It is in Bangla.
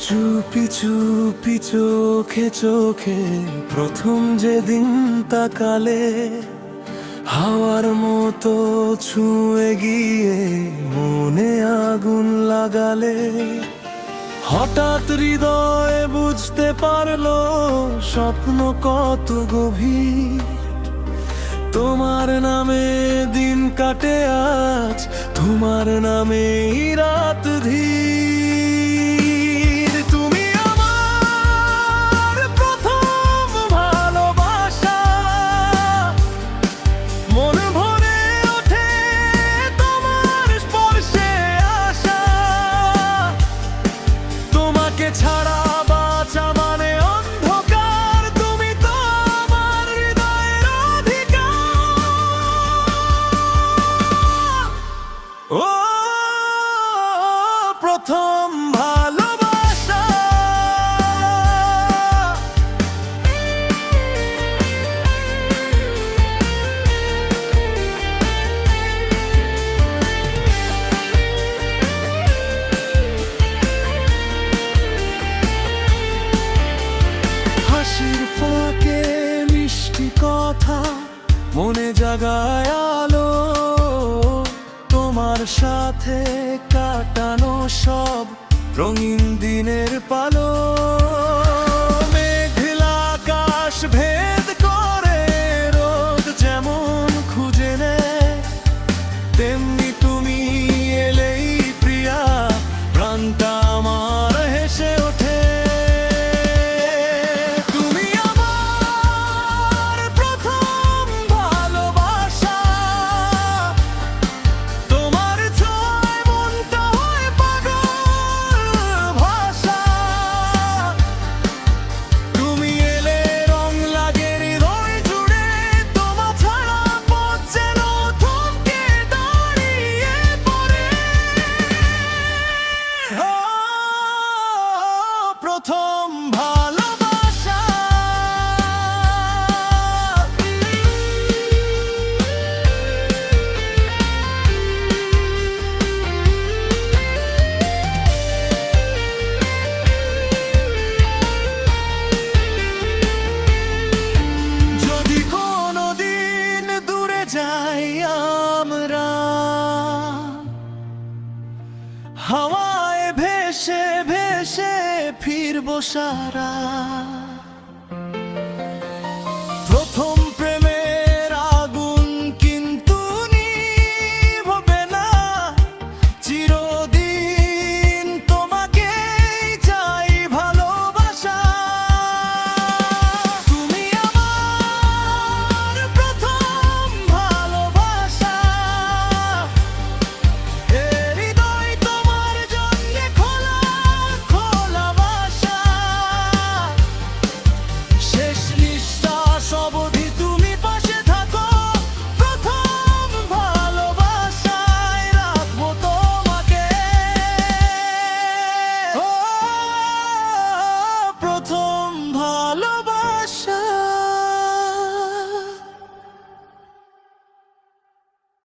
চুপি চুপি চোখে চোখে প্রথম যেদিন তাকালে, হাওয়ার মতো ছুঁয়ে গিয়ে মনে আগুন লাগালে। হঠাৎ হৃদয়ে বুঝতে পারলো স্বপ্ন কত গভীর। তোমার নামে দিন কাটে আজ, তোমার নামে রাত ধীর। তুমি আমার প্রথম ভালোবাসা, মন ভরে ওঠে তোমার স্পর্শে আসা। তোমাকে ছাড়া বাঁচা মানে অন্ধকার, তুমি তো আমার হৃদয়ের অধিকার। ও প্রথম ভালোবাসা। হাসির ফাঁকে মিষ্টি কথা, মনে জাগায় আলো। তোমার সাথে কাটানো সব রঙিন দিনের পালো। মেঘলা আকাশ ভেদ করে রোদ যেমন খুঁজে নেয়, তেমনি তুমি এলেই প্রিয়া প্রাণটা আমার হেসে ওঠে। তুমি আমার প্রথম ভালোবাসা, তোমার ছোঁয়ায় মনটা হয় পাগল ভাষা। তুমি এলে রং লাগে হৃদয় জুড়ে, তোমার ছাড়া পথ যেন থমকে দাঁড়িয়ে পড়ে। ও প্রথম ভালোবাসা। যদি কোনোদিন দূরে যাই আমরা, হাওয়ায় ভেসে ভেসে ফিরবো সারা।